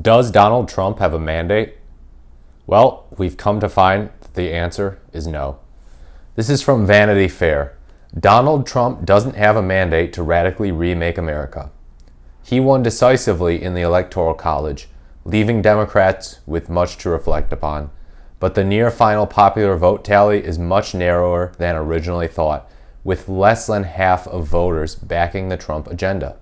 Does Donald Trump have a mandate? Well, we've come to find that the answer is no. This is from Vanity Fair. Donald Trump doesn't have a mandate to radically remake America. He won decisively in the Electoral College, leaving Democrats with much to reflect upon. But the near final popular vote tally is much narrower than originally thought, with less than half of voters backing the Trump agenda.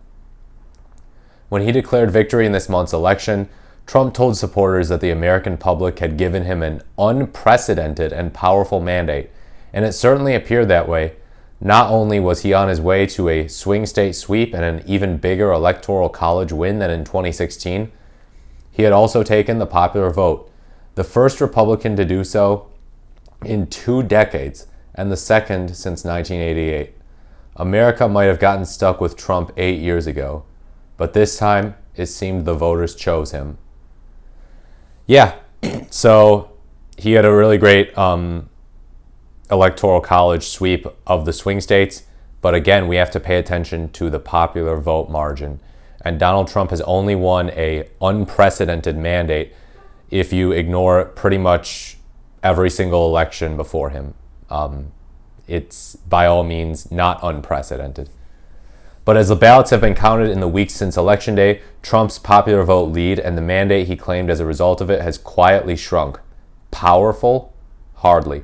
When he declared victory in this month's election, Trump told supporters that the American public had given him an unprecedented and powerful mandate, and it certainly appeared that way. Not only was he on his way to a swing state sweep and an even bigger electoral college win than in 2016, he had also taken the popular vote, the first Republican to do so in 2 decades, and the second since 1988. America might have gotten stuck with Trump 8 years ago, but this time it seemed the voters chose him. Yeah, so he had a really great electoral college sweep of the swing states, but again, we have to pay attention to the popular vote margin. And Donald Trump has only won an unprecedented mandate if you ignore pretty much every single election before him. It's by all means not unprecedented. But as the ballots have been counted in the weeks since Election Day, Trump's popular vote lead and the mandate he claimed as a result of it has quietly shrunk. Powerful? Hardly.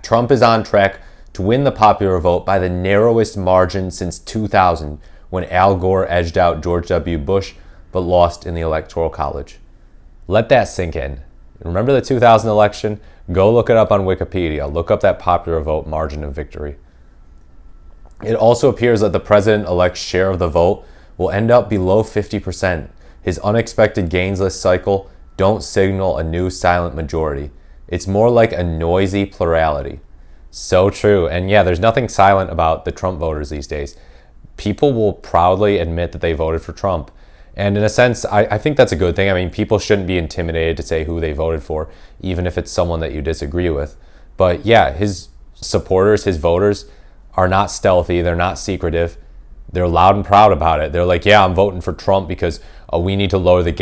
Trump is on track to win the popular vote by the narrowest margin since 2000, when Al Gore edged out George W. Bush but lost in the Electoral College. Let that sink in. Remember the 2000 election? Go look it up on Wikipedia. Look up that popular vote margin of victory. It also appears that the president-elect's share of the vote will end up below 50%. His unexpected gains this cycle don't signal a new silent majority. It's more like a noisy plurality. So true. And yeah, there's nothing silent about the Trump voters these days. People will proudly admit that they voted for Trump. And in a sense, I think that's a good thing. I mean, people shouldn't be intimidated to say who they voted for, even if it's someone that you disagree with. But yeah, his supporters, his voters, are not stealthy. They're not secretive. They're loud and proud about it. They're like, yeah, I'm voting for Trump because we need to lower the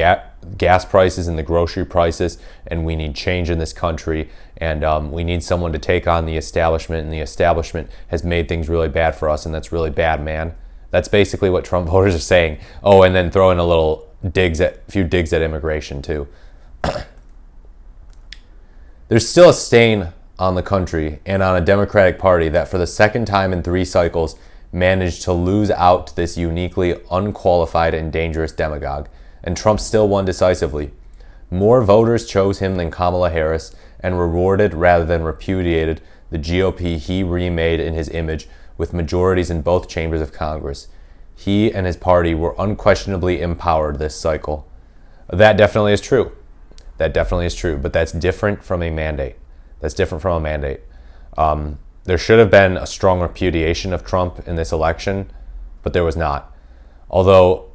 gas prices and the grocery prices, and we need change in this country, and we need someone to take on the establishment, and the establishment has made things really bad for us, and that's really bad, man. That's basically what Trump voters are saying. Oh, and then throw in a few digs at immigration too. There's still a stain on the country and on a Democratic Party that for the second time in 3 cycles managed to lose out to this uniquely unqualified and dangerous demagogue, and Trump still won decisively. More voters chose him than Kamala Harris and rewarded rather than repudiated the GOP he remade in his image with majorities in both chambers of Congress. He and his party were unquestionably empowered this cycle. That definitely is true. That definitely is true, but that's different from a mandate. That's different from a mandate. There should have been a strong repudiation of Trump in this election, but there was not. Although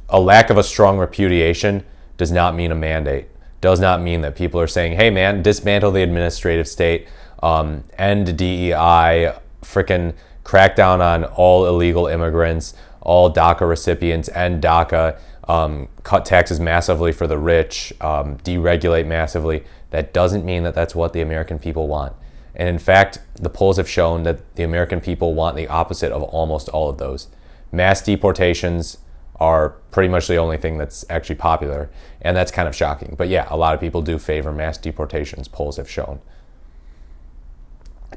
a lack of a strong repudiation does not mean a mandate. Does not mean that people are saying, hey man, dismantle the administrative state, end DEI, frickin' crack down on all illegal immigrants, all DACA recipients, end DACA, cut taxes massively for the rich, deregulate massively. That doesn't mean that that's what the American people want. And in fact, the polls have shown that the American people want the opposite of almost all of those. Mass deportations are pretty much the only thing that's actually popular, and that's kind of shocking. But yeah, a lot of people do favor mass deportations, polls have shown.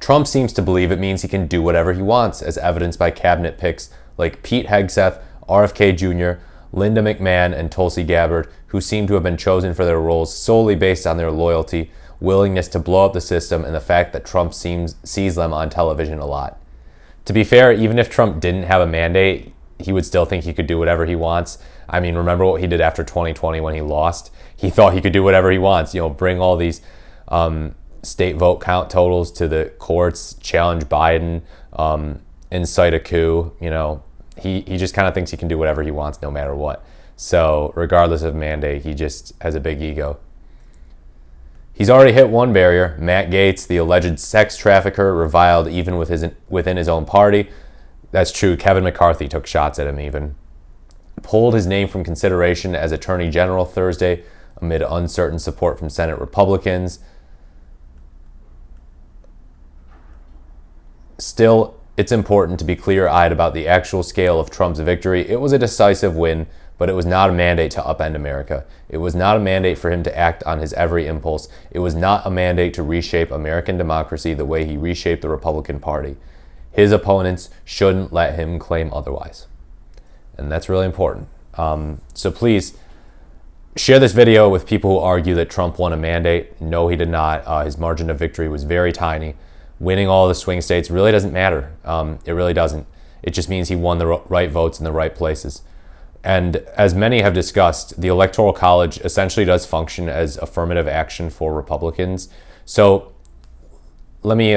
Trump seems to believe it means he can do whatever he wants, as evidenced by cabinet picks like Pete Hegseth, RFK Jr., Linda McMahon, and Tulsi Gabbard, who seem to have been chosen for their roles solely based on their loyalty, willingness to blow up the system, and the fact that Trump sees them on television a lot. To be fair, even if Trump didn't have a mandate, he would still think he could do whatever he wants. I mean, remember what he did after 2020 when he lost? He thought he could do whatever he wants, bring all these state vote count totals to the courts, challenge Biden, incite a coup. He just kind of thinks he can do whatever he wants no matter what. So regardless of mandate, he just has a big ego. He's already hit one barrier. Matt Gaetz, the alleged sex trafficker, reviled even within his own party. That's true. Kevin McCarthy took shots at him even. pulled his name from consideration as Attorney General Thursday amid uncertain support from Senate Republicans. Still, it's important to be clear-eyed about the actual scale of Trump's victory. It was a decisive win, but it was not a mandate to upend America. It was not a mandate for him to act on his every impulse. It was not a mandate to reshape American democracy the way he reshaped the Republican Party. His opponents shouldn't let him claim otherwise. And that's really important. So please share this video with people who argue that Trump won a mandate. No, he did not. His margin of victory was very tiny. Winning all the swing states really doesn't matter. It really doesn't. It just means he won the right votes in the right places. And as many have discussed, the Electoral College essentially does function as affirmative action for Republicans. So let me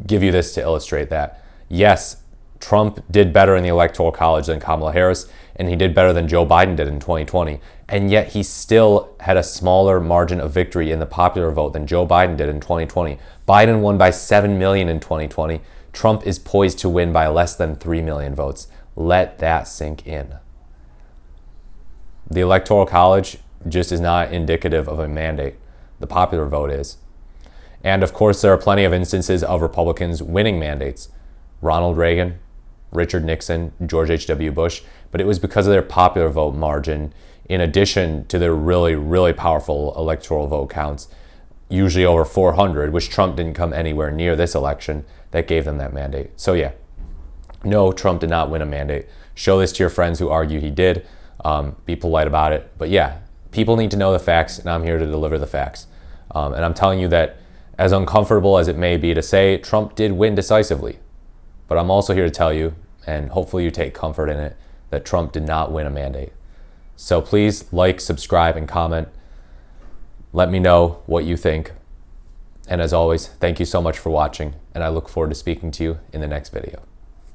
give you this to illustrate that. Yes, Trump did better in the Electoral College than Kamala Harris, and he did better than Joe Biden did in 2020. And yet he still had a smaller margin of victory in the popular vote than Joe Biden did in 2020. Biden won by 7 million in 2020. Trump is poised to win by less than 3 million votes. Let that sink in. The Electoral College just is not indicative of a mandate. The popular vote is. And of course, there are plenty of instances of Republicans winning mandates. Ronald Reagan, Richard Nixon, George H.W. Bush, but it was because of their popular vote margin in addition to their really, really powerful electoral vote counts, usually over 400, which Trump didn't come anywhere near this election, that gave them that mandate. So yeah, no, Trump did not win a mandate. Show this to your friends who argue he did. Be polite about it. But yeah, people need to know the facts, and I'm here to deliver the facts. And I'm telling you that as uncomfortable as it may be to say, Trump did win decisively. But I'm also here to tell you, and hopefully you take comfort in it, that Trump did not win a mandate. So please like, subscribe, and comment. Let me know what you think. And as always, thank you so much for watching, and I look forward to speaking to you in the next video.